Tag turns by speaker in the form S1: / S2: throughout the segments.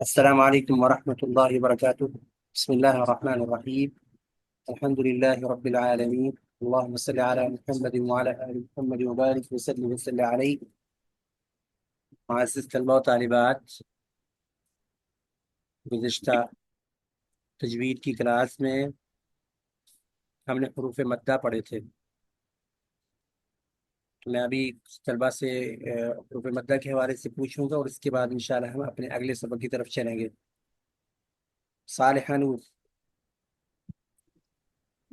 S1: السلام عليكم ورحمة الله وبركاته. بسم الله الرحمن الرحيم. الحمد لله رب العالمين. اللهم صل على محمد وعلى آل محمد وبارك وسلم عليه. معزز طلبہ و طالبات، گزشتہ تجوید کی کلاس میں ہم نے حروف مدہ پڑھے تھے. میں ابھی طلبہ سے حروف مدہ کے حوالے سے پوچھوں گا اور اس کے بعد انشاءاللہ ہم اپنے اگلے سبق کی طرف چلیں گے. صالحہ نور،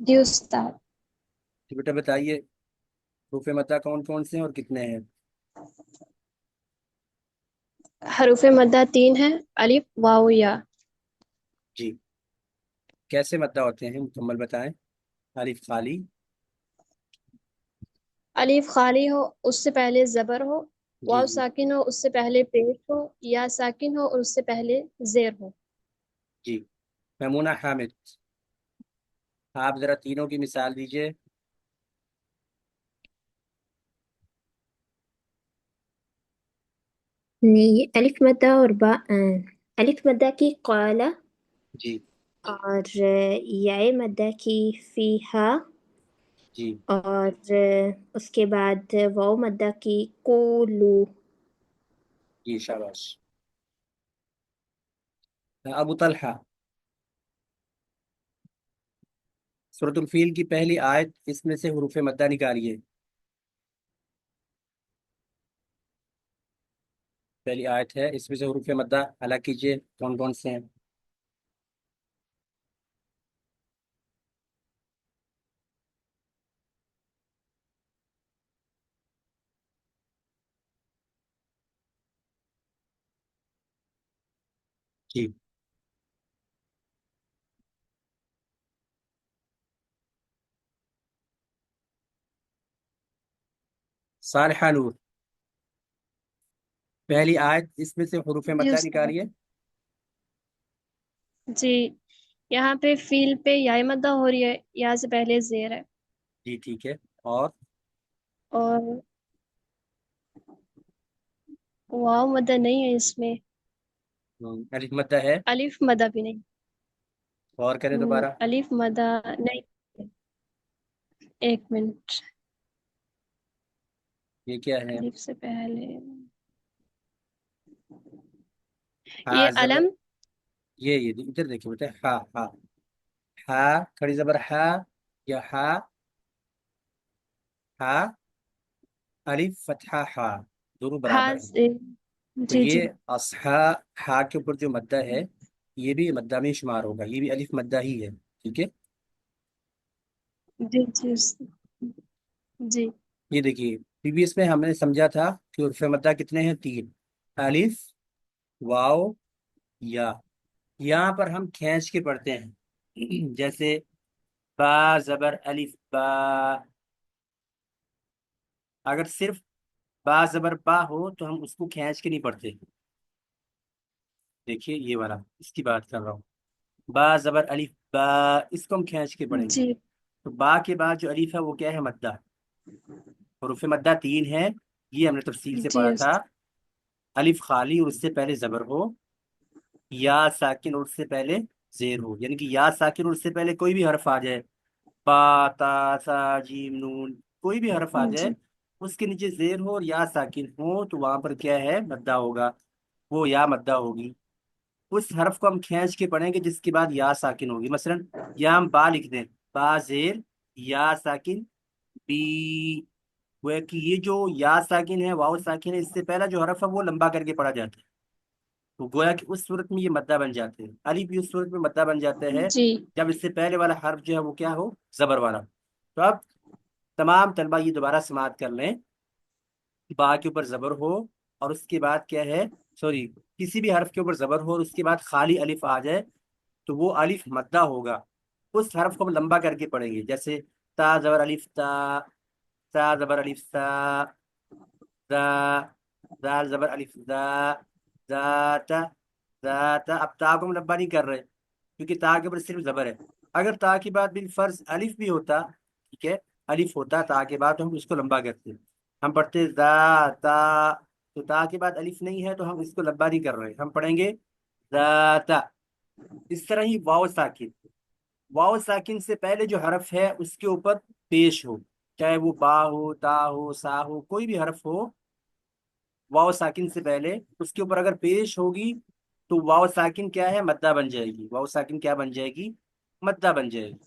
S2: جی استاد.
S1: بیٹا بتائیے حروف مدہ کون کون سے ہیں اور کتنے ہیں؟
S2: حروف مدہ 3 ہیں: الف، واو، یا.
S1: جی، کیسے مدہ ہوتے ہیں مکمل بتائیں. الف خالی،
S2: الف خالی ہو، اس سے پہلے زبر ہو.
S1: جی
S2: واو
S1: جی
S2: ساکن ہو، اس سے پہلے پیش ہو. یا ساکن ہو اور اس سے پہلے زیر ہو.
S1: جی. میمونہ حامد، آپ ذرا تینوں کی مثال دیجئے.
S3: یہ الف مدہ اور با الف مدہ کی قالا
S1: جی
S3: اور یائے مدہ کی فیہا
S1: جی
S3: اور اس کے بعد واو مدہ کی قولو.
S1: جی، شاباش. ابو طلحہ، سورۃ الفیل کی پہلی آیت، اس میں سے حروف مدہ نکالیے. پہلی آیت ہے، اس میں سے حروف مدہ الگ کیجئے، کون کون سے ہیں؟ جی. صالحہ نور، پہلی آیت، اس میں سے حروف
S2: جی
S1: مدہ
S2: استاد.
S1: نکالیے.
S2: جی، یہاں پہ فیل پہ یا مدہ ہو رہی ہے، یا سے پہلے زیر ہے.
S1: جی ٹھیک ہے. اور
S2: اور واو مدہ نہیں ہے اس میں.
S1: الف مدہ ہے.
S2: الف مدہ بھی نہیں.
S1: اور کریں دوبارہ.
S2: الف مدہ نہیں. ایک منٹ.
S1: یہ کیا ہے؟
S2: الف سے پہلے
S1: ہاں
S2: یہ
S1: زبر،
S2: علم.
S1: یہ ادھر دیکھیں بیٹا، ہا ہا ہا کھڑی زبر ہا، یا ہا ہا الف فتحہ ہا، دونوں برابر ہیں. تو
S2: جی جی
S1: یہ اصحا، ہا کے اوپر جو مدہ ہے یہ بھی مدہ میں شمار ہوگا، یہ بھی الف مدہ ہی ہے. ٹھیک ہے.
S2: جی جی جی.
S1: یہ دیکھیے پریویس میں ہم نے سمجھا تھا کہ حروف مدہ کتنے ہیں؟ 3: الف، واو، یا. یہاں پر ہم کھینچ کے پڑھتے ہیں، جیسے با زبر الف با. اگر صرف با زبر با ہو تو ہم اس کو کھینچ کے نہیں پڑھتے. دیکھیے یہ والا، اس کی بات کر رہا ہوں. با زبر الف با، اس کو ہم کھینچ کے پڑھیں گے.
S2: جی
S1: تو با کے بعد جو الف ہے وہ کیا ہے؟ مدہ. حروف مدہ 3 ہے، یہ ہم نے تفصیل سے
S2: جی
S1: پڑھا تھا. الف خالی اور اس سے پہلے زبر ہو، یا ساکن اور اس سے پہلے زیر ہو. یعنی کہ یا ساکن اور اس سے پہلے کوئی بھی حرف آ جائے، با تا سا جیم نون، کوئی بھی حرف آ جائے،
S2: جی
S1: اس کے نیچے زیر ہو اور یا ساکن ہو تو وہاں پر کیا ہے؟ مدہ ہوگا، وہ یا مدہ ہوگی. اس حرف کو ہم کھینچ کے پڑھیں گے جس کے بعد یا ساکن ہوگی. مثلا یا ہم با لکھ دیں، با زیر یا ساکن بی، وہ کہ یہ جو یا ساکن ہے، واو ساکن ہے، اس سے پہلا جو حرف ہے وہ لمبا کر کے پڑھا جاتا ہے. تو گویا کہ اس صورت میں یہ مدہ بن جاتے ہیں. الف بھی اس صورت میں مدہ بن جاتے ہیں
S2: جی
S1: جب اس سے پہلے والا حرف جو ہے وہ کیا ہو؟ زبر والا. تو اب تمام طلبہ یہ دوبارہ سماعت کر لیں. با کے اوپر زبر ہو اور اس کے بعد کیا ہے، سوری، کسی بھی حرف کے اوپر زبر ہو اور اس کے بعد خالی الف آ جائے تو وہ الف مدہ ہوگا. اس حرف کو ہم لمبا کر کے پڑھیں گے، جیسے تا زبر الف تا، تا زبر الف تا، دا، دال زبر الف دا، ذات، ذات. اب تا کو ہم لمبا نہیں کر رہے کیونکہ تا کے اوپر صرف زبر ہے. اگر تا کے بعد بالفرض الف بھی ہوتا، ٹھیک ہے، الف ہوتا تا کے بعد تو ہم اس کو لمبا کرتے ہیں. ہم پڑھتے ذا تا، تو تا کے بعد الف نہیں ہے تو ہم اس کو لمبا نہیں کر رہے، ہم پڑھیں گے ذات. اس طرح ہی واو ساکن سے پہلے جو حرف ہے اس کے اوپر پیش ہو، چاہے وہ با ہو، تا ہو، سا ہو، کوئی بھی حرف ہو، واو ساکن سے پہلے اس کے اوپر اگر پیش ہوگی تو واو ساکن کیا ہے، مدہ بن جائے گی. واو ساکن کیا بن جائے گی، مدہ بن جائے گی.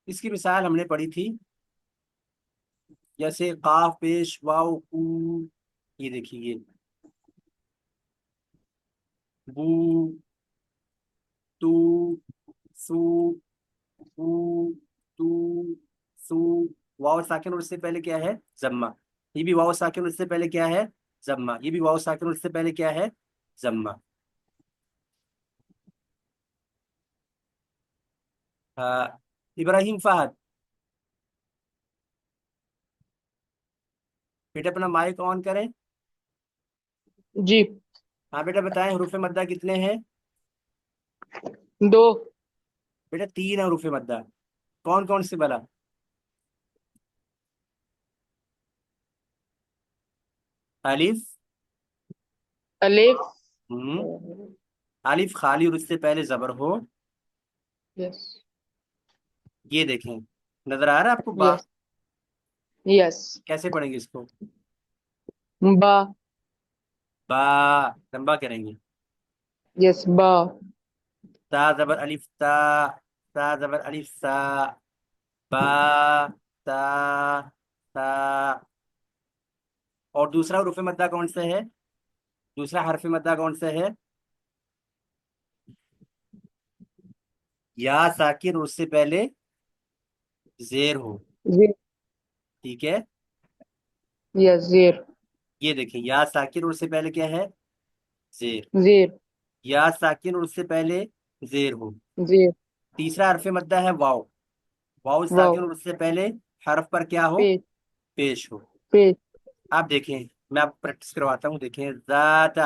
S1: اس کی مثال ہم نے پڑھی تھی، جیسے قاف پیش واو او، یہ دیکھیے یہ بو، تو، سو، او، تو، سو. واو ساکن اور اس سے پہلے کیا ہے، ضمہ. یہ بھی واو ساکن اور اس سے پہلے کیا ہے، ضمہ. یہ بھی واو ساکن اور اس سے پہلے کیا ہے، ضمہ. ہاں. ابراہیم فہد، بیٹا اپنا مائک آن کریں.
S4: جی.
S1: ہاں بیٹا بتائیں حروف مدہ کتنے ہیں.
S4: 2.
S1: بیٹا 3 حروف مدہ. کون کون سے بلا، الف.
S4: الف.
S1: ہم الف خالی اور اس سے پہلے زبر ہو.
S4: یس.
S1: یہ دیکھیں، نظر آ رہا ہے آپ کو با،
S4: یس. یس.
S1: کیسے پڑھیں گے اس کو،
S4: با.
S1: با، لمبا کریں گے.
S4: یس. با.
S1: تا زبر الف تا، تا زبر الف سا، با، تا، تا. اور دوسرا حروف مدہ کون سا ہے، دوسرا حرف مدہ کون سا ہے، یا ساکن اور اس سے پہلے زیر ہو.
S4: زیر.
S1: ٹھیک ہے.
S4: یس. زیر.
S1: یہ دیکھیں یا ساکن اور اس سے پہلے کیا ہے، زیر.
S4: زیر.
S1: یا ساکن اور اس سے پہلے زیر ہو.
S4: زیر.
S1: تیسرا حرف مدہ ہے واو. واو
S4: واو.
S1: ساکن اور اس سے پہلے حرف پر کیا ہو،
S4: پیش.
S1: پیش ہو.
S4: پیش.
S1: آپ دیکھیں، میں آپ کو پریکٹس کرواتا ہوں. دیکھیں ذات،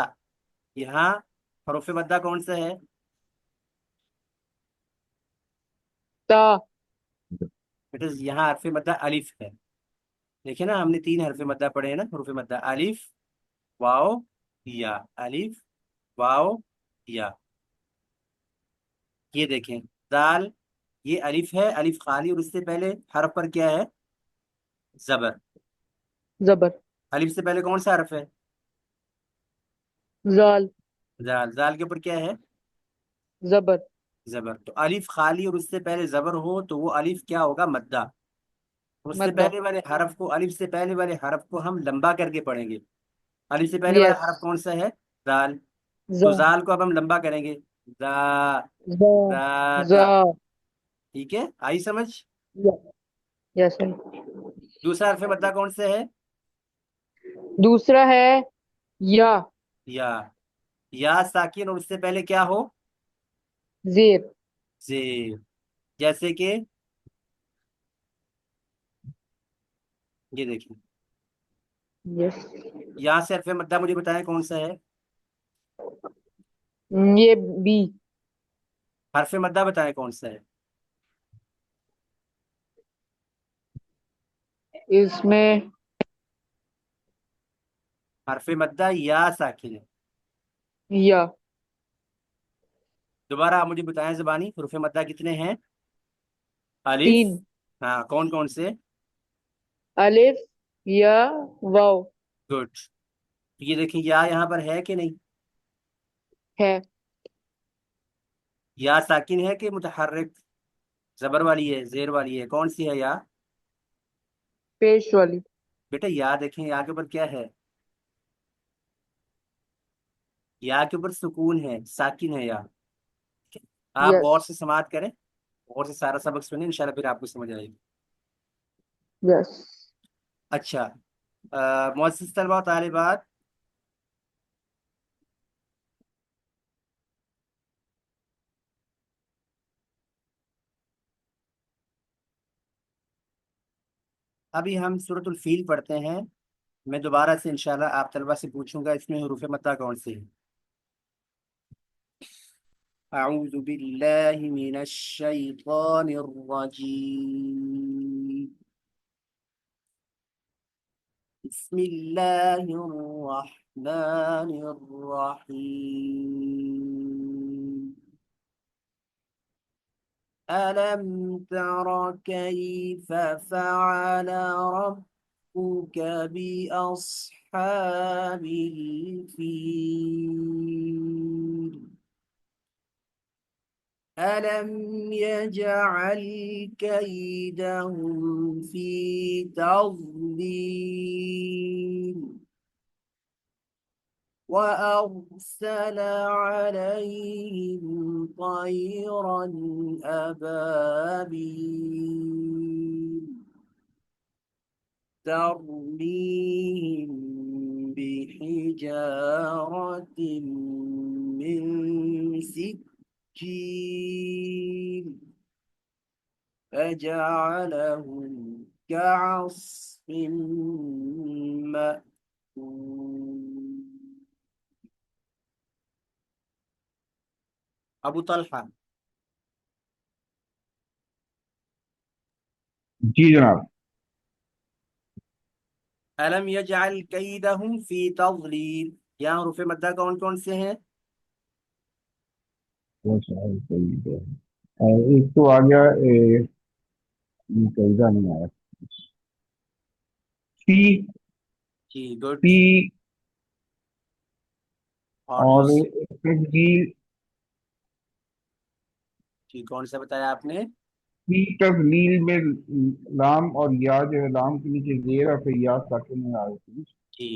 S1: یہاں حروف مدہ کون سا ہے،
S4: تا.
S1: بیٹا یہاں حرف مدہ الف ہے. دیکھیں نا، ہم نے 3 حرف مدہ پڑھے ہیں نا حروف مدہ، الف، واو، یا. الف، واو، یا. یہ دیکھیں دال، یہ الف ہے، الف خالی اور اس سے پہلے حرف پر کیا ہے، زبر.
S4: زبر.
S1: الف سے پہلے کون سا حرف ہے،
S4: زال.
S1: زال. زال کے اوپر کیا ہے،
S4: زبر.
S1: زبر. تو الف خالی اور اس سے پہلے زبر ہو تو وہ الف کیا ہوگا، مدہ. اس سے
S4: مدہ.
S1: پہلے والے حرف کو، الف سے پہلے والے حرف کو ہم لمبا کر کے پڑھیں گے. الف سے پہلے والا
S4: یس.
S1: حرف کون سا ہے، زال. تو
S4: زا.
S1: زال کو اب ہم لمبا کریں گے، زا،
S4: زا.
S1: ذات.
S4: زا.
S1: ٹھیک ہے، آئی سمجھ.
S4: یس.
S1: دوسرا حرف مدہ کون سا ہے،
S4: دوسرا ہے یا.
S1: یا. یا ساکن اور اس سے پہلے کیا ہو،
S4: زیر.
S1: زیر. جیسے کہ یہ دیکھیں،
S4: یس.
S1: یہاں سے حرف مدہ مجھے بتائیں کون سا ہے،
S4: یہ بی.
S1: حرف مدہ بتائیں کون سا ہے.
S4: اس میں
S1: حرف مدہ یا ساکن ہے.
S4: یا.
S1: دوبارہ آپ مجھے بتائیں زبانی، حروف مدہ کتنے ہیں، الف.
S4: 3.
S1: ہاں کون کون سے،
S4: الف، یا، واو.
S1: گڈ. یہ دیکھیں یا یہاں پر ہے کہ نہیں،
S4: ہے.
S1: یا ساکن ہے کہ متحرک، زبر والی ہے، زیر والی ہے، کون سی ہے یا.
S4: پیش والی.
S1: بیٹا یا دیکھیں، یا کے اوپر کیا ہے، یا کے اوپر سکون ہے، ساکن ہے یا. آپ
S4: یس.
S1: غور سے سماعت کریں، غور سے سارا سبق سنیں، انشاءاللہ پھر آپ کو سمجھ آئے گی.
S4: یس.
S1: اچھا، معزز طلبہ و طالبات، ابھی ہم سورۃ الفیل پڑھتے ہیں. میں دوبارہ سے انشاءاللہ آپ طلبہ سے پوچھوں گا اس میں حروف مدہ کون سے ہیں. اعوذ باللہ من الشیطان الرجیم، بسم اللہ الرحمن الرحیم. ألم تر كيف فعل ربك بأصحاب الفيل ألم يجعل كيدهم في تضليل وأرسل عليهم طيرا أبابيل ترميهم بحجارة من سجيل فجعلهم كعصف مأكول أبو طلحة
S5: جی جناب.
S1: ألم يجعل كيدهم في تضليل یہاں حروف مدہ کون کون سے ہیں؟
S5: وہ سوال صحیح ہے. ایک تو آ گیا قاعدہ نہیں آیا. فی
S1: جی گڈ.
S5: فی
S1: اور
S5: اور
S1: دوسری
S5: تسجیل.
S1: جی کون سا بتایا آپ نے؟
S5: فی تسلیل میں لام اور یا جو ہے لام کے نیچے زیر اور پھر یا ساکن میں آ رہی تھی.
S1: جی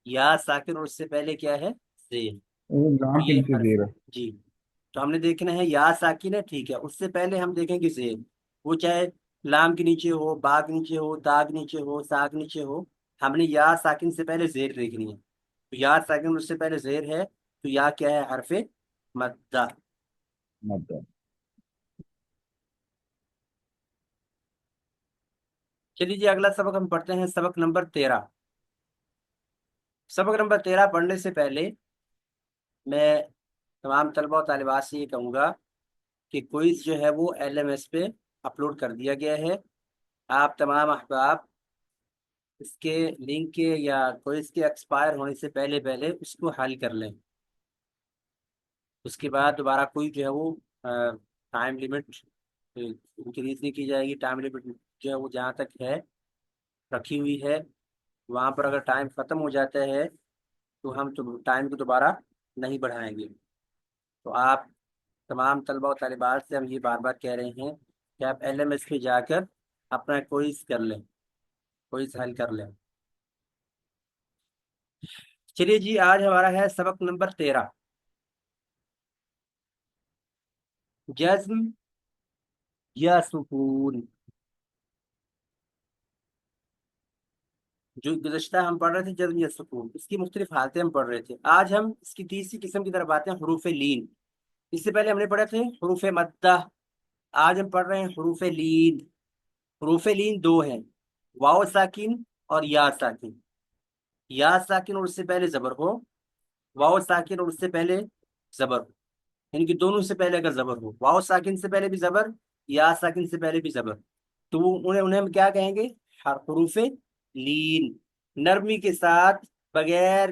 S1: یا ساکن اور اس سے پہلے کیا ہے؟ زیر. تو
S5: لام کے
S1: یہ
S5: نیچے
S1: حرف
S5: زیر ہے.
S1: جی تو ہم نے دیکھنا ہے یا ساکن ہے ٹھیک ہے. اس سے پہلے ہم دیکھیں گے زیر. وہ چاہے لام کے نیچے ہو، با کے نیچے ہو، تا کے نیچے ہو، سا کے نیچے ہو، ہم نے یا ساکن سے پہلے زیر دیکھنی ہے. تو یا ساکن اور اس سے پہلے زیر ہے تو یا کیا ہے؟ حرف مدہ.
S5: مطلب
S1: چلیے جی اگلا سبق ہم پڑھتے ہیں، سبق نمبر 13. سبق نمبر 13 پڑھنے سے پہلے میں تمام طلبہ و طالبات سے یہ کہوں گا کہ کوئز جو ہے وہ LMS پہ اپلوڈ کر دیا گیا ہے. آپ تمام احباب اس کے لنک کے یا کوئز کے ایکسپائر ہونے سے پہلے پہلے اس کو حل کر لیں. اس کے بعد دوبارہ کوئی جو ہے وہ ٹائم لمٹ انکریز نہیں کی جائے گی. ٹائم لمٹ جو ہے وہ جہاں تک ہے رکھی ہوئی ہے. وہاں پر اگر ٹائم ختم ہو جاتا ہے تو ہم تو ٹائم کو دوبارہ نہیں بڑھائیں گے. تو آپ تمام طلبہ و طالبات سے ہم یہ بار بار کہہ رہے ہیں کہ آپ LMS پہ جا کر اپنا کوئز کر لیں، کوئز حل کر لیں. چلیے جی آج ہمارا ہے سبق نمبر 13، جزم یا سکون. جو گزشتہ ہم پڑھ رہے تھے جزم یا سکون، اس کی مختلف حالتیں ہم پڑھ رہے تھے. آج ہم اس کی تیسری قسم کی طرف آتے ہیں، حروف لین. اس سے پہلے ہم نے پڑھے تھے حروف مدہ. آج ہم پڑھ رہے ہیں حروف لین. حروف لین دو ہیں، واو ساکن اور یا ساکن. یا ساکن اور اس سے پہلے زبر ہو، واو ساکن اور اس سے پہلے زبر ہو. یعنی کہ دونوں سے پہلے اگر زبر ہو، واو ساکن سے پہلے بھی زبر، یا ساکن سے پہلے بھی زبر، تو انہیں ہم کیا کہیں گے؟ حروف لین. نرمی کے ساتھ، بغیر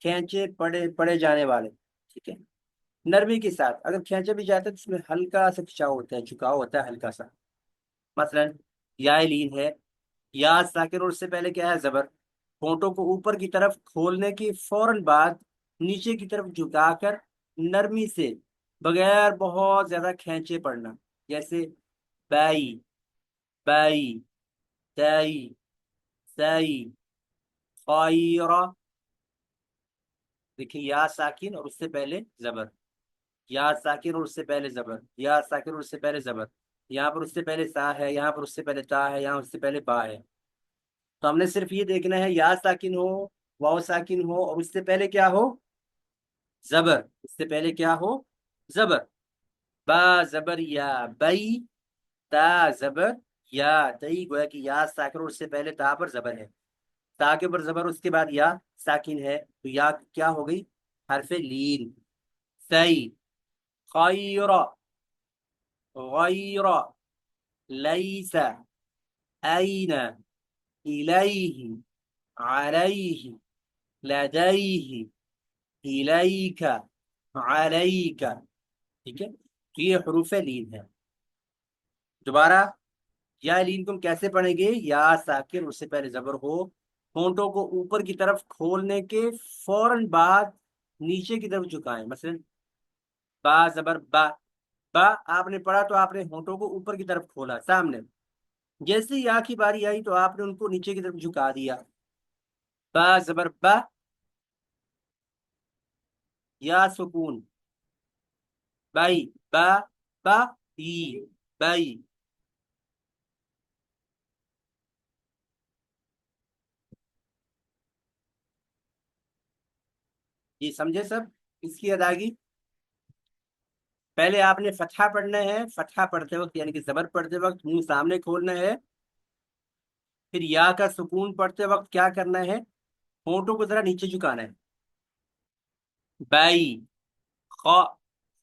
S1: کھینچے پڑے جانے والے. ٹھیک ہے، نرمی کے ساتھ. اگر کھینچے بھی جاتے ہیں تو اس میں ہلکا سا کھچاؤ ہوتا ہے، جھکاؤ ہوتا ہے ہلکا سا. مثلا یا لین ہے، یا ساکن اور اس سے پہلے کیا ہے؟ زبر. ہونٹوں کو اوپر کی طرف کھولنے کی فوراً بعد نیچے کی طرف جھکا کر نرمی سے، بغیر بہت زیادہ کھینچے پڑنا. جیسے بائی، بائی، تائی، سائی، خائرہ. دیکھیں یا ساکن اور اس سے پہلے زبر، یا ساکن اور اس سے پہلے زبر، یا ساکن اور اس سے پہلے زبر. یہاں پر اس سے پہلے سا ہے، یہاں پر اس سے پہلے تا ہے، یہاں اس سے پہلے با ہے. تو ہم نے صرف یہ دیکھنا ہے یا ساکن ہو، واو ساکن ہو اور اس سے پہلے کیا ہو؟ زبر. اس سے پہلے کیا ہو؟ زبر. با زبر یا، بئی. تا زبر یا، تئی. گویا کہ یا ساکن اور اس سے پہلے تا پر زبر ہے، تا کے اوپر زبر، اس کے بعد یا ساکن ہے تو یا کیا ہو گئی؟ حرف لین. سی، خیر، غیر، لیس، این، الیہ، علیہ، لدیہ، الیک، علیک. ٹھیک ہے، تو یہ حروف لین ہے. دوبارہ یا لین کو ہم کیسے پڑھیں گے؟ یا ساکن اس سے پہلے زبر ہو، ہونٹوں کو اوپر کی طرف کھولنے کے فوراً بعد نیچے کی طرف جھکائیں. مثلا با زبر با، با آپ نے پڑھا تو آپ نے ہونٹوں کو اوپر کی طرف کھولا سامنے، جیسے یا کی باری آئی تو آپ نے ان کو نیچے کی طرف جھکا دیا. با زبر با، یا سکون بائی، با با ای بائی. یہ سمجھے سب اس کی ادائیگی؟ پہلے آپ نے فتحہ پڑھنا ہے، فتحہ پڑھتے وقت یعنی کہ زبر پڑھتے وقت منہ سامنے کھولنا ہے. پھر یا کا سکون پڑھتے وقت کیا کرنا ہے؟ ہونٹوں کو ذرا نیچے جھکانا ہے. بائی، خا،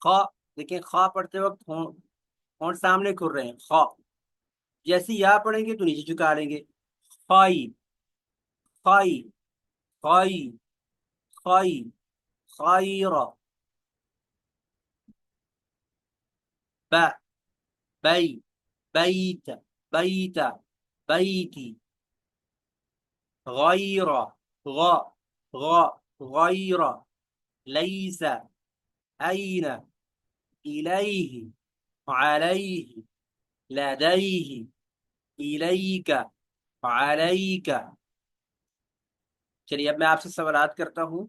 S1: خا، دیکھیں خا پڑھتے وقت ہونٹ سامنے کھول رہے ہیں، خا. جیسے یا پڑھیں گے تو نیچے جھکا لیں گے. خائی، خائی، خائی، خائی، خائرہ. با، بئی، بیت، بیت، بیتی. غیر، غا، غا، غیر. لیس، این، الیہ، علیہ، لدیہ، الیک، علیک. چلیے اب میں آپ سے سوالات کرتا ہوں.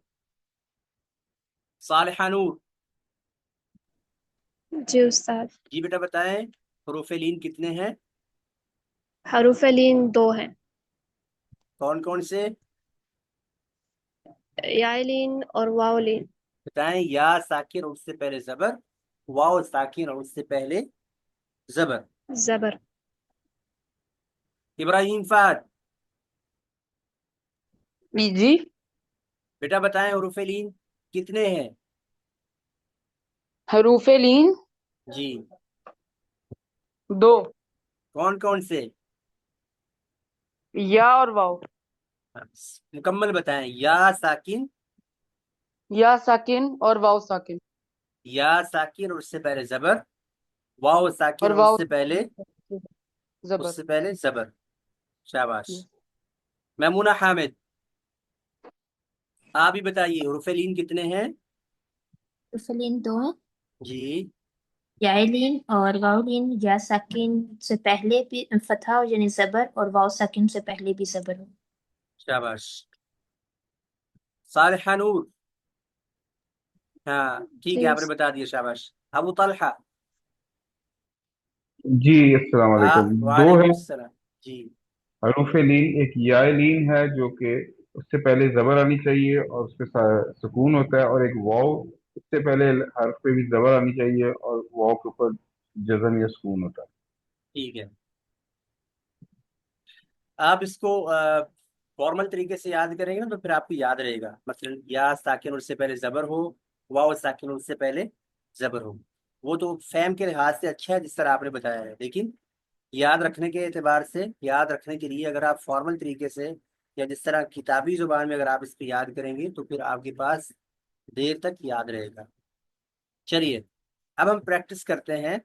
S1: صالحہ نور،
S2: جی استاد.
S1: جی بیٹا بتائیں حروف لین کتنے ہیں؟
S2: حروف لین 2 ہیں.
S1: کون کون سے؟
S2: یا لین اور واو لین.
S1: بتائیں. یا ساکن اور اس سے پہلے زبر، واو ساکن اور اس سے پہلے زبر.
S2: زبر.
S1: ابراہیم فہد،
S4: جی.
S1: بیٹا بتائیں حروف لین کتنے ہیں؟
S4: حروف لین
S1: جی.
S4: 2.
S1: کون کون سے؟
S4: یا اور واو.
S1: مکمل بتائیں. یا ساکن،
S4: یا ساکن اور واو ساکن.
S1: یا ساکن اور اس سے پہلے زبر، واو ساکن
S4: اور
S1: اور
S4: واو
S1: اس سے پہلے،
S4: زبر.
S1: اس سے پہلے زبر. شاباش. میمونہ حامد، آپ ہی بتائیے حروف لین کتنے ہیں؟
S3: حروف دو ہیں،
S1: جی.
S3: یا لین اور واو لین. یا ساکن سے پہلے بھی فتحہ ہو یعنی زبر، اور واو ساکن سے پہلے بھی زبر ہو.
S1: شاباش. صالحہ نور، ہاں ٹھیک ہے
S2: جی
S1: آپ نے بتا دیا. شاباش. ابو طلحہ.
S5: جی السلام علیکم. دو
S1: وعلیکم
S5: ہے
S1: السلام. جی.
S5: حروف لین. ایک یا لین ہے جو کہ اس سے پہلے زبر آنی چاہیے اور اس پہ سکون ہوتا ہے، اور ایک واو اس سے پہلے حرف پہ بھی زبر آنی چاہیے اور واو کے اوپر جزم یا سکون ہوتا ہے.
S1: ٹھیک ہے. آپ اس کو فارمل طریقے سے یاد کریں گے نا تو پھر آپ کو یاد رہے گا. مثلا یا ساکن اور اس سے پہلے زبر ہو، واو ساکن اور اس سے پہلے زبر ہو. وہ تو فہم کے لحاظ سے اچھا ہے جس طرح آپ نے بتایا ہے، لیکن یاد رکھنے کے اعتبار سے، یاد رکھنے کے لیے اگر آپ فارمل طریقے سے یا جس طرح کتابی زبان میں اگر آپ اس کو یاد کریں گے تو پھر آپ کے پاس دیر تک یاد رہے گا. چلیے اب ہم پریکٹس کرتے ہیں.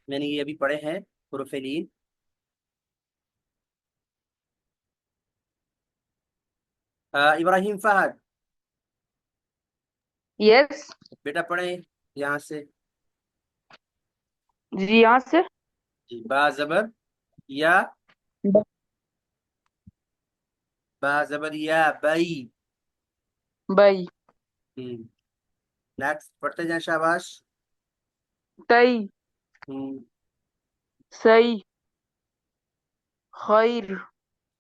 S1: میں نے یہ ابھی پڑھے ہیں حروف لین. ابراہیم فہد،
S4: یس.
S1: بیٹا پڑھیں یہاں سے.
S4: جی یہاں سے.
S1: جی. با زبر یا، با زبر یا بئی.
S4: بئی.
S1: نیکسٹ پڑھتے جائیں. شاباش.
S4: تئی.
S1: ہم،
S4: سئی. خیر.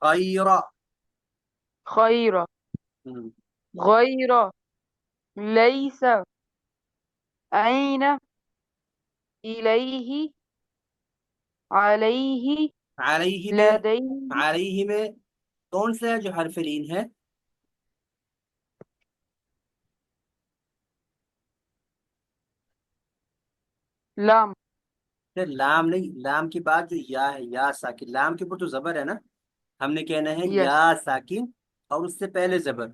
S1: خیرہ.
S4: خیر.
S1: ہم،
S4: غیر. لیس. أين. إليه. عليه.
S1: علیہ میں،
S4: لديه.
S1: علیہ میں کون سے ہے جو حرف لین ہے؟
S4: لام.
S1: پھر لام نہیں، لام کے بعد جو یا ہے یا ساکن، لام کے اوپر تو زبر ہے نا. ہم نے کہنا ہے یا
S4: یس.
S1: ساکن اور اس سے پہلے زبر.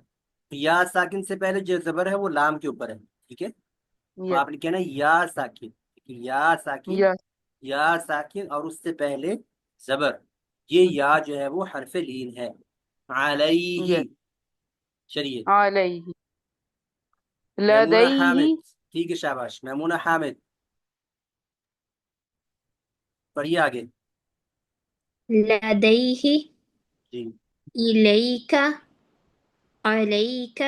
S1: یا ساکن سے پہلے جو زبر ہے وہ لام کے اوپر ہے. ٹھیک ہے. تو
S4: یس.
S1: آپ نے کہنا ہے یا ساکن، یا ساکن
S4: یس.
S1: یا ساکن اور اس سے پہلے زبر، یہ یا جو ہے وہ حرف لین ہے. علیہ.
S4: Yes.
S1: چلیے
S4: علیہ.
S1: میمونہ
S4: لدیہ.
S1: حامد. ٹھیک ہے شاباش. میمونہ حامد پڑھیے آگے.
S3: لديه
S1: جی
S3: إليك عليك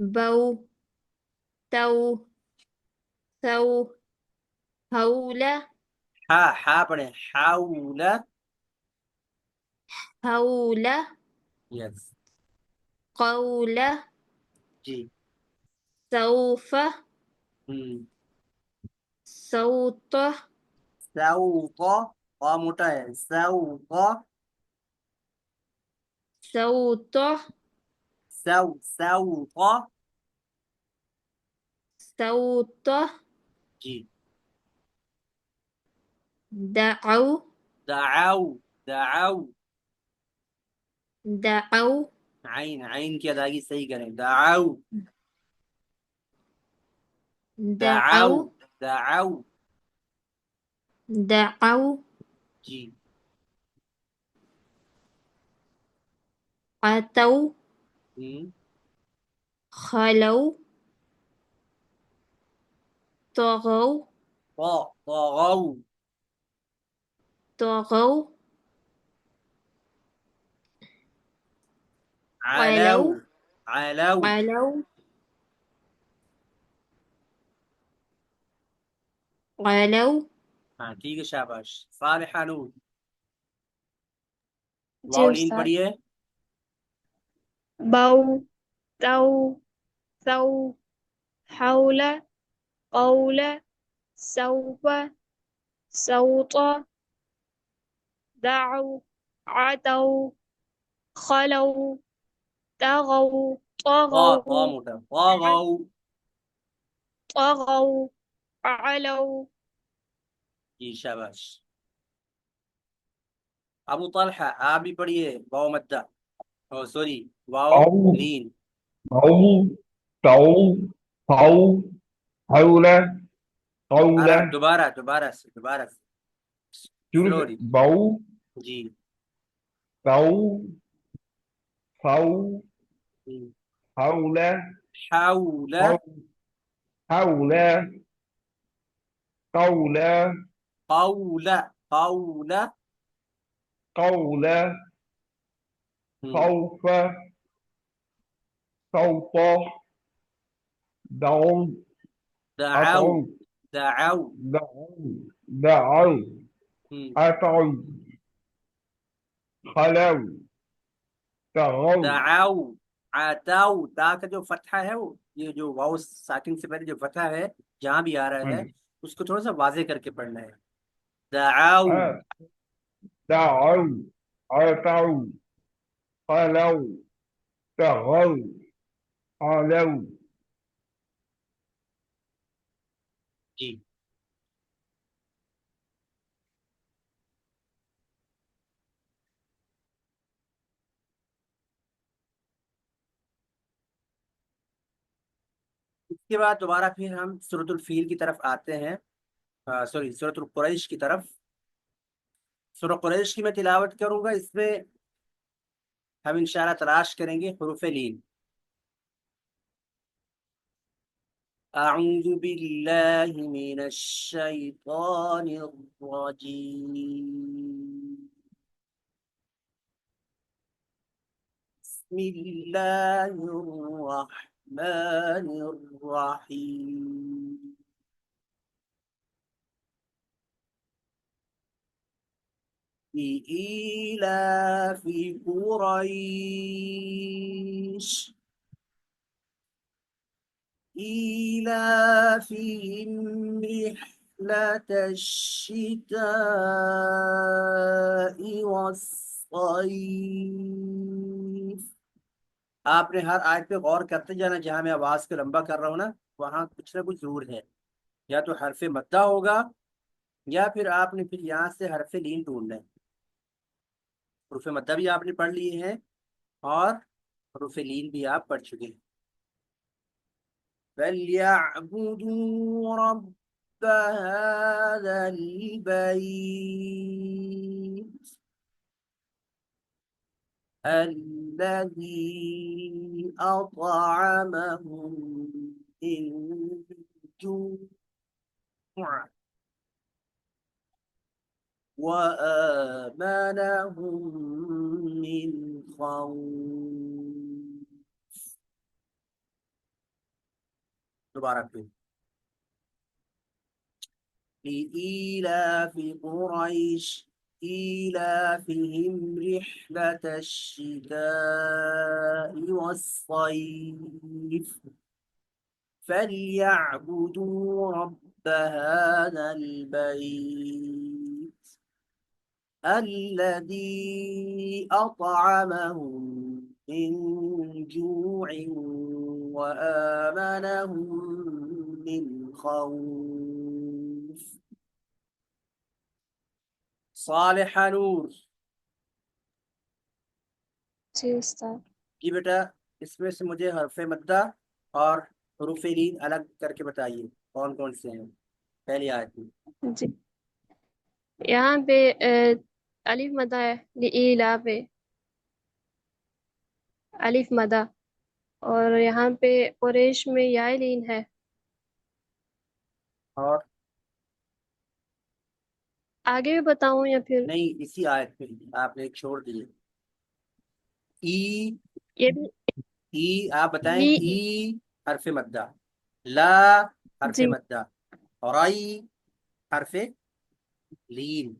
S3: بو تو ثو حول
S1: ہا پڑھیں. حاول.
S3: حول
S1: یس.
S3: قول
S1: جی.
S3: سوف صوت
S1: سوق. قا موٹا ہے. سوق.
S3: صوت
S1: سوق.
S3: صوت
S1: جی.
S3: دعو
S1: دعو. دعو.
S3: دعو
S1: عین کی ادائیگی صحیح کریں. دعو.
S3: دعو
S1: دعو. دعو.
S3: دعو
S1: جی.
S3: عتوا
S1: ہم.
S3: خلوا طغوا
S1: طغوا.
S3: طغوا
S1: علو.
S3: علوا
S1: علو.
S3: علوا علوا
S1: ہاں ٹھیک ہے شاباش. صالحہ نور.
S2: جی
S1: واؤلین
S2: استاد.
S1: پڑھیے.
S2: بو تو ثو حول قول سوف صوت دعوا عتوا خلوا طغوا طغوا
S1: موٹا. طغوا.
S2: طغوا علوا.
S1: جی شاباش. ابو طلحہ آپ بھی پڑھیے. واؤ مدہ. او سوری واؤ
S5: أو
S1: لین.
S5: أو تو ثو حول قول
S1: دوبارہ دوبارہ سے دوبارہ سے
S5: شروع سے
S1: سلولی.
S5: بو
S1: جی.
S5: تو ثو
S1: ہم.
S5: حول
S1: حول.
S5: حول قول
S1: قول. قول.
S5: قول
S1: ہم.
S5: خوف صوت دعو
S1: دعو.
S5: أطعو
S1: دعو.
S5: دعو دعو
S1: ہم.
S5: أطعو خلو تغو
S1: دعو. عتو. تا کا جو فتحہ ہے وہ یہ جو واؤ ساکن سے پہلے جو فتحہ ہے جہاں بھی آ رہا ہے اس کو تھوڑا سا واضح کر کے پڑھنا ہے. دعو.
S5: دعو أطعو خلو تغو علو.
S1: جی. اس کے بعد دوبارہ پھر ہم سورۃ الفیل کی طرف آتے ہیں. سوری سورۃ القریش کی طرف. سورۃ قریش کی میں تلاوت کروں گا. اس میں ہم انشاءاللہ تلاش کریں گے حروف لین. اعوذ باللہ من الشیطان الرجیم. بسم اللہ الرحمن الرحیم. لإيلاف قريش إيلافهم رحلة الشتاء والصيف. آپ نے ہر آیت پہ غور کرتے جانا. جہاں میں آواز کو لمبا کر رہا ہوں نا وہاں کچھ نہ کچھ ضرور ہے. یا تو حرف مدہ ہوگا یا پھر آپ نے پھر یہاں سے حرف لین ڈھونڈنا ہے. حروف مدہ بھی آپ نے پڑھ لیے ہیں اور حروف لین بھی آپ پڑھ چکے ہیں. فليعبدوا رب هذا البيت الذي أطعمهم من جوع وآمنهم من خوف. دوبارہ پھر لإيلاف قريش إيلافهم رحلة الشتاء والصيف فليعبدوا رب هذا البيت الذي أطعمهم من جوع وآمنهم من خوف. صالح نور
S2: جی استاد.
S1: جی بیٹا اس میں سے مجھے حرف مدہ اور حروف لین الگ کر کے بتائیے کون کون سے ہیں پہلی آیت میں.
S2: جی یہاں پہ الف مدہ ہے لإیلاف پہ الف مدہ، اور یہاں پہ قریش میں یا لین ہے.
S1: اور
S2: آگے بھی بتاؤں یا پھر
S1: نہیں اسی آیت میں آپ نے ایک چھوڑ دیے ای
S2: یہ بھی؟
S1: ای آپ بتائیں
S2: لی
S1: ای حرف مدہ لا حرف
S2: جی
S1: مدہ اور آئی حرف لین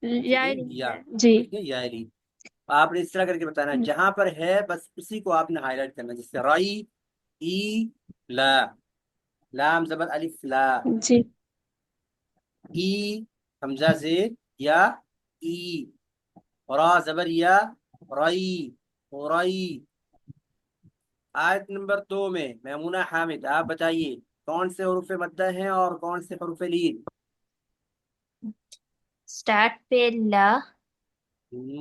S1: ٹھیک
S2: یا
S1: ہے
S2: لین
S1: یا
S2: ہے. جی
S1: ٹھیک ہے یا لین. آپ نے اس طرح کر کے بتانا ہے جہاں پر ہے بس اسی کو آپ نے ہائی لائٹ کرنا ہے جس سے رائی ای لا لام زبر الف لا
S2: جی
S1: ای حمزہ زیر یا ای را زبر یا رائی رائی. آیت نمبر 2 میں میمونہ حامد آپ بتائیے کون سے حروف مدہ ہیں اور کون سے حروف لین.
S3: اسٹارٹ پہ لا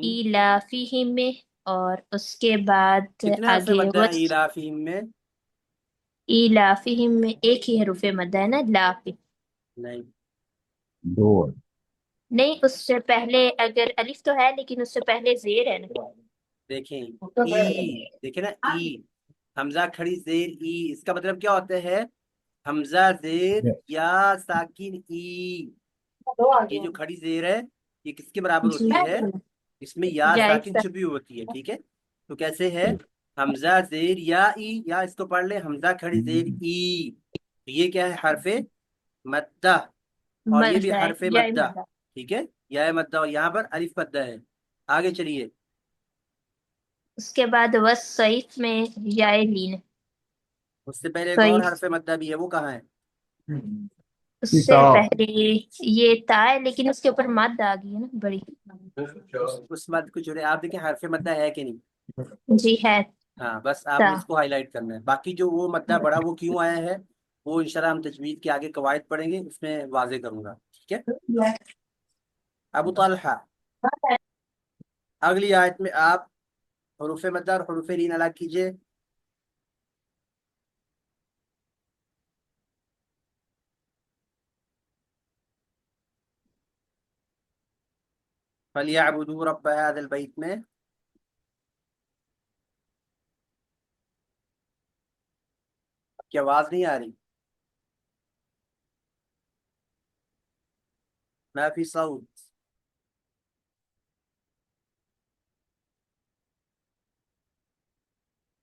S3: ایلافہم میں، اور اس کے بعد
S1: کتنے حرف
S3: آگے
S1: مدہ ہیں ایلافہم میں؟
S3: ایلافہم میں ایک ہی حروف مدہ ہے نا، لا پہ.
S1: نہیں
S5: دو
S3: نہیں، اس سے پہلے اگر الف تو ہے لیکن اس سے پہلے زیر ہے نا.
S1: دیکھیں ای دیکھیں نا ای حمزہ کھڑی زیر ای اس کا مطلب کیا ہوتا ہے حمزہ زیر یا ساکن ای. یہ جو کھڑی زیر ہے یہ کس کے برابر
S3: جی
S1: ہوتی ہے اس میں یا ساکن
S3: جائز
S1: چھپی ہوتی ہے. ٹھیک ہے تو کیسے ہے حمزہ زیر یا ای یا اس کو پڑھ لیں حمزہ کھڑی زیر ای. یہ کیا ہے حرف مدہ اور یہ بھی
S3: مدہ ہے،
S1: حرف
S3: جائے
S1: مدہ.
S3: مدہ.
S1: ٹھیک ہے یا مدہ اور یہاں پر الف مدہ ہے. آگے چلیے
S3: اس کے بعد والصیف میں جائے لین.
S1: اس سے پہلے ایک اور
S3: صیف
S1: حرف مدہ بھی ہے وہ کہاں ہے؟
S3: اس سے پہلے یہ تا ہے لیکن اس کے اوپر مد آ گئی ہے نا بڑی.
S1: اس مد کو چھوڑے آپ دیکھیں حرف مدہ ہے کہ نہیں.
S3: جی ہے
S1: ہاں بس آپ
S3: تا.
S1: نے اس کو ہائی لائٹ کرنا ہے. باقی جو وہ مدہ بڑا وہ کیوں آیا ہے وہ انشاءاللہ ہم تجوید کے آگے قواعد پڑھیں گے اس میں واضح کروں گا. ٹھیک ہے ابو طلحہ اگلی آیت میں آپ حروف مدہ اور حروف لین الگ کیجئے. فَلْيَعْبُدُوا رَبَّ هَذَا الْبَيْتِ میں کی آواز نہیں آ رہی ما فی صوت.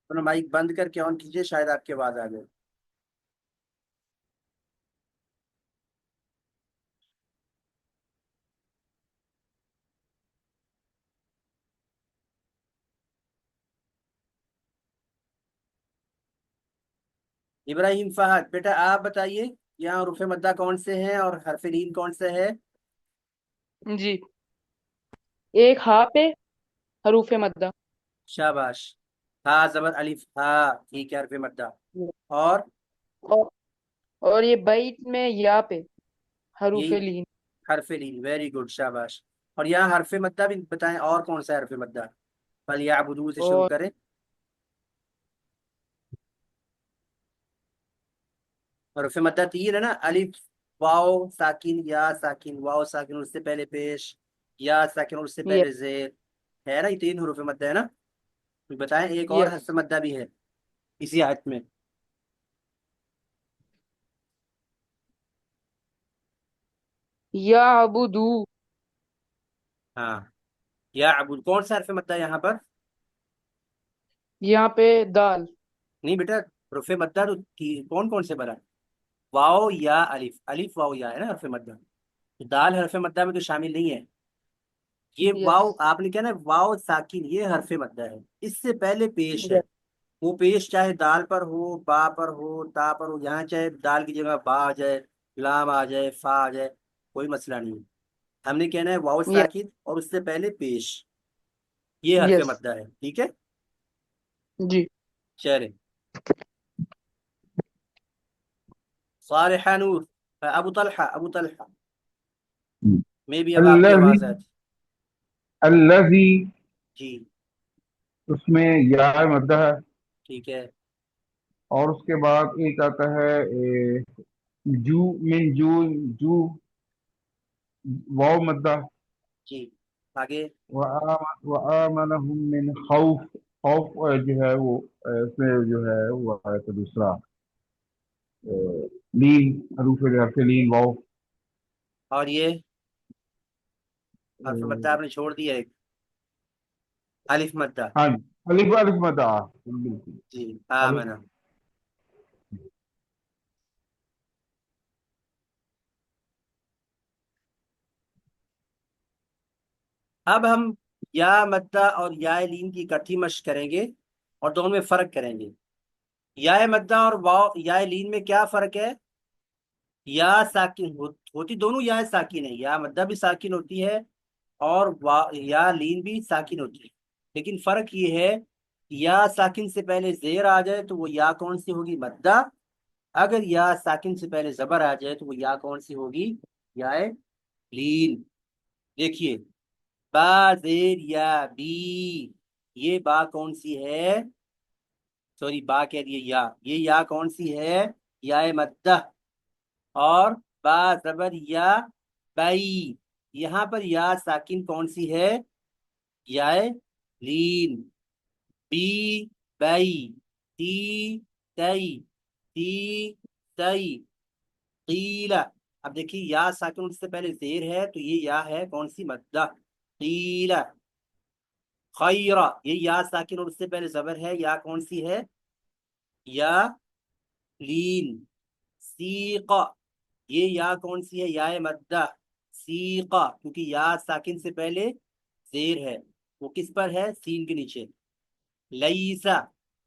S1: اپنا مائک بند کر کے آن کیجئے شاید آپ کی آواز آ جائے. ابراہیم فہد بیٹا آپ بتائیے یہاں حروف مدہ کون سے ہیں اور حرف لین کون سے ہے؟
S4: جی ایک ہا پہ حروف مدہ
S1: شاباش ہا زبر الف ہا ٹھیک ہے حرف مدہ. اور
S4: اور یہ بیت میں یا پہ حروف
S1: یہی
S4: لین.
S1: حرف لین ویری گڈ شاباش. اور یہاں حرف مدہ بھی بتائیں اور کون سا حرف مدہ فَلْيَعْبُدُوا سے شروع
S4: اور
S1: کریں. حروف مدہ تین ہے نا، الف واو ساکن یا ساکن، واو ساکن اور اس سے پہلے پیش، یا ساکن اور اس سے
S4: یس
S1: پہلے زیر، ہے نا، یہ تین حروف مدہ ہے نا. بتائیں ایک اور
S4: یس
S1: حرف مدہ بھی ہے اسی آیت میں.
S4: یا ابودو.
S1: ہاں یا عبود، کون سا حرف مدہ ہے یہاں پر؟
S4: یہاں پہ دال.
S1: نہیں بیٹا، حروف مدہ تو کون کون سے بنا؟ واو یا الف، الف واو یا ہے نا حرف مدہ، تو دال حرف مدہ میں تو شامل نہیں ہے. یہ
S4: یس
S1: واو آپ نے کیا نا، واو ساکن یہ حرف مدہ ہے، اس سے پہلے پیش ہے.
S4: یس
S1: وہ پیش چاہے دال پر ہو، با پر ہو، تا پر ہو، یہاں چاہے دال کی جگہ با آ جائے، لام آ جائے، فا آ جائے، کوئی مسئلہ نہیں ہے. ہم نے کہنا ہے واو
S4: یس
S1: ساکن اور اس سے پہلے پیش، یہ حرف
S4: یس
S1: مدہ ہے. ٹھیک ہے،
S4: جی.
S1: چلے. صالحہ نور، ابو طلحہ، ابو طلحہ میں بھی اب آپ کی
S5: الذی،
S1: آواز آتی.
S5: الذی،
S1: جی
S5: اس میں یا مدہ ہے،
S1: ٹھیک ہے.
S5: اور اس کے بعد ایک آتا ہے جو، من جو، جو واو مدہ.
S1: جی آگے.
S5: وآمنہم من خوف، خوف جو ہے وہ اس میں جو ہے وہ ہے تو دوسرا لین، حرف لین واو.
S1: اور یہ حرف مدہ آپ نے چھوڑ دیا ایک، الف مدہ.
S5: ہاں جی، الف، الف مدہ بالکل.
S1: جی
S5: الف.
S1: آمنہ. اب ہم یا مدہ اور یا لین کی اکٹھی مشق کریں گے اور دونوں میں فرق کریں گے. یا مدہ اور واو یا لین میں کیا فرق ہے؟ یا ساکن ہوتی دونوں یا ساکن ہے، یا مدہ بھی ساکن ہوتی ہے اور یا لین بھی ساکن ہوتی ہے، لیکن فرق یہ ہے یا ساکن سے پہلے زیر آ جائے تو وہ یا کون سی ہوگی؟ مدہ. اگر یا ساکن سے پہلے زبر آ جائے تو وہ یا کون سی ہوگی؟ یا لین. دیکھیے با زیر یا بی، یہ با کون سی ہے؟ سوری با کہہ دیے یا، یہ یا کون سی ہے؟ یا مدہ. اور با زبر یا بئی، یہاں پر یا ساکن کون سی ہے؟ یا لین. بی بئی، تی تئی، تی تئی، قیلا. اب دیکھیے یا ساکن اس سے پہلے زیر ہے تو یہ یا ہے کون سی؟ مدہ. قیلا. خیرہ، یہ یا ساکن اور اس سے پہلے زبر ہے، یا کون سی ہے؟ یا لین. سیقہ، یہ یا کون سی ہے؟ یا مدہ. سیقہ، کیونکہ یا ساکن سے پہلے زیر ہے، وہ کس پر ہے؟ سین کے نیچے. لیسا،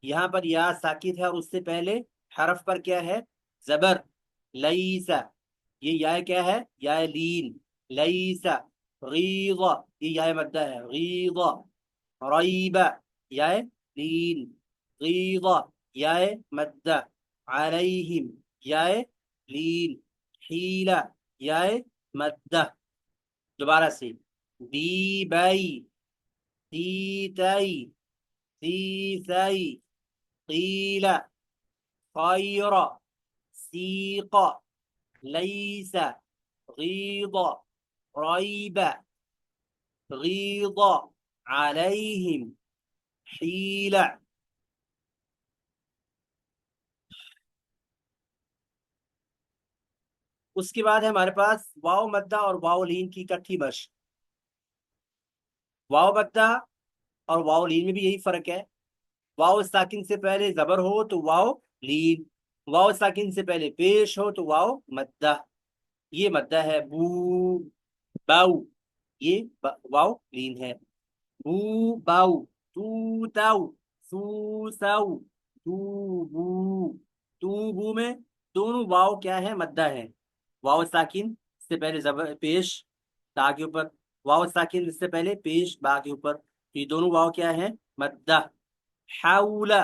S1: یہاں پر یا ساکن ہے اور اس سے پہلے حرف پر کیا ہے؟ زبر. لیسا، یہ یا کیا ہے؟ یا لین. لیسا. غیظہ، یہ یا مدہ ہے. غیظہ. ریبہ، یا لین. غیظہ، یا مدہ. علیہم، یا لین. حیلہ، یا مدہ. دوبارہ سے، بی بائی، تی تائی، تی ثائی، قیل، خیر، سیق، لیس، غیض، ریب، غیض، علیہم، حیل. اس کے بعد ہے ہمارے پاس واو مدہ اور واو لین کی اکٹھی مشق. واو مدہ اور واو لین میں بھی یہی فرق ہے. واو ساکن سے پہلے زبر ہو تو واو لین، واو ساکن سے پہلے پیش ہو تو واو مدہ. یہ مدہ ہے بو باؤ، یہ واو لین ہے. بو باؤ، تو تاؤ، سو ساؤ، تو بو. تو بو میں دونوں واو کیا ہے؟ مدہ ہے. واو ساکن سے پہلے زبر پیش تا کے اوپر، واو ساکن سے پہلے پیش با کے اوپر، یہ دونوں واو کیا ہے؟ مدہ. حاولا،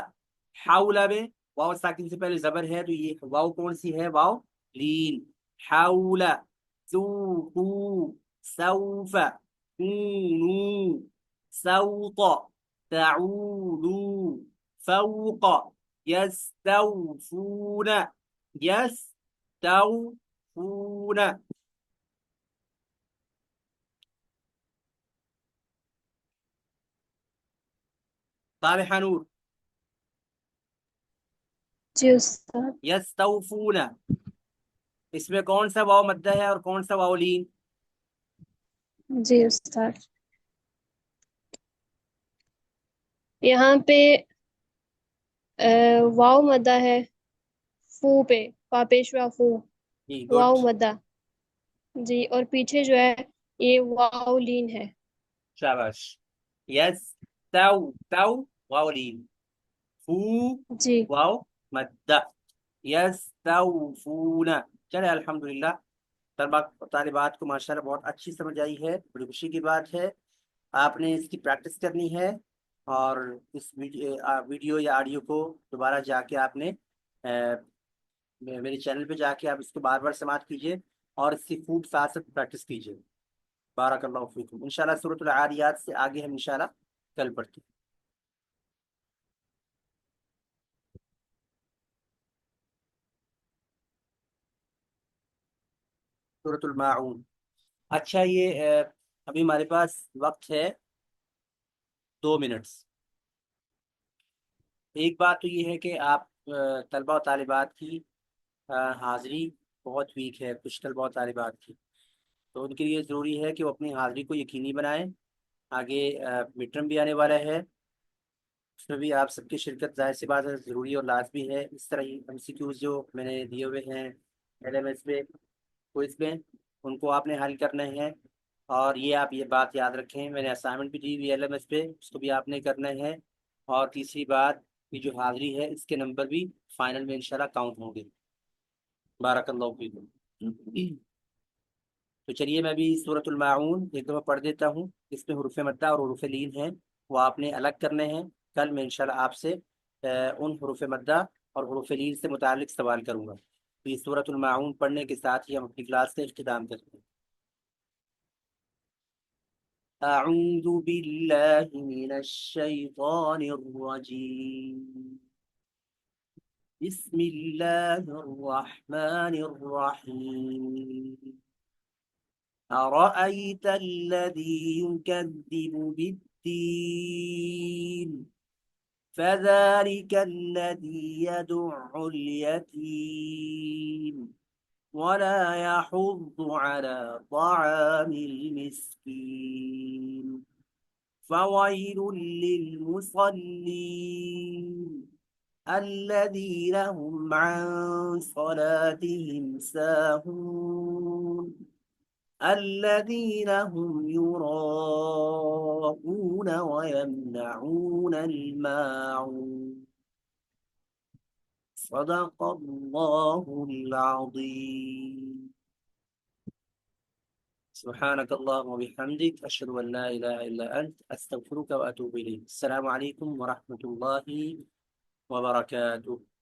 S1: حاولا میں واو ساکن سے پہلے زبر ہے تو یہ واو کون سی ہے؟ واو لین. حاولا. ذوقو، سوف، كونوا، سوط، تعودوا، فوق، يستوفون، يستوفون. صالحة نور.
S2: جی استاد.
S1: يستوفون، اس میں کون سا واو مدہ ہے اور کون سا واو لین؟
S2: جی استاد. یہاں پہ واو مدہ ہے فو پہ، فا پیشوا فو،
S1: جی
S2: واو
S1: گڈ،
S2: مدہ. جی، اور پیچھے جو ہے یہ واو لین ہے.
S1: شاباش. یس تو تو واو لین، فو
S2: جی.
S1: واو مدہ، یستوفون. چلے الحمدللہ، طلبا طالبات کو ماشاءاللہ بہت اچھی سمجھ آئی ہے، بڑی خوشی کی بات ہے. آپ نے اس کی پریکٹس کرنی ہے، اور اس ویڈیو یا آڈیو کو دوبارہ جا کے آپ نے میرے چینل پہ جا کے آپ اس کو بار بار سماعت کیجیے اور اس کی خوب ساتھ ساتھ پریکٹس کیجیے. بارک اللہ فیکم. انشاءاللہ سورۃ العاریات سے آگے ہم انشاءاللہ کل پڑھتے ہیں. سورۃ الماعون. اچھا، یہ ابھی ہمارے پاس وقت ہے 2 منٹس. ایک بات تو یہ ہے کہ آپ طلبہ و طالبات کی حاضری بہت ویک ہے، کچھ طلبہ و طالبات کی، تو ان کے لیے ضروری ہے کہ وہ اپنی حاضری کو یقینی بنائیں. آگے مڈ ٹرم بھی آنے والا ہے، اس میں بھی آپ سب کی شرکت ظاہر سی بات ہے ضروری اور لازمی ہے. اس طرح ہی MCQs جو میں نے دیے ہوئے ہیں LMS پہ، کوئز میں، ان کو آپ نے حل کرنا ہے. اور یہ آپ یہ بات یاد رکھیں، میں نے اسائنمنٹ بھی دی ہوئی LMS پہ، اس کو بھی آپ نے کرنا ہے. اور تیسری بات، یہ جو حاضری ہے اس کے نمبر بھی فائنل میں انشاءاللہ کاؤنٹ ہوں گے. بارک اللہ فیکم. تو چلیے میں بھی سورۃ الماعون ایک دفعہ پڑھ دیتا ہوں. اس میں حروف مدہ اور حروف لین ہیں، وہ آپ نے الگ کرنے ہیں. کل میں انشاءاللہ آپ سے ان حروف مدہ اور حروف لین سے متعلق سوال کروں گا. تو یہ سورۃ الماعون پڑھنے کے ساتھ ہی ہم اپنی کلاس کا اختتام کرتے ہیں. اعوذ باللہ من الشیطان الرجیم، بسم اللہ الرحمن الرحیم. أرأيت الذي يكذب بالدين فذلك الذي يدع اليتيم ولا يحض على طعام المسكين فويل للمصلين الذين هم عن صلاتهم ساهون الذين هم يراءون ويمنعون الماعون. صدق الله العظيم. سبحانك اللهم وبحمدك أشهد أن لا إله إلا أنت أستغفرك وأتوب إليك. السلام عليكم ورحمة الله وبركاته.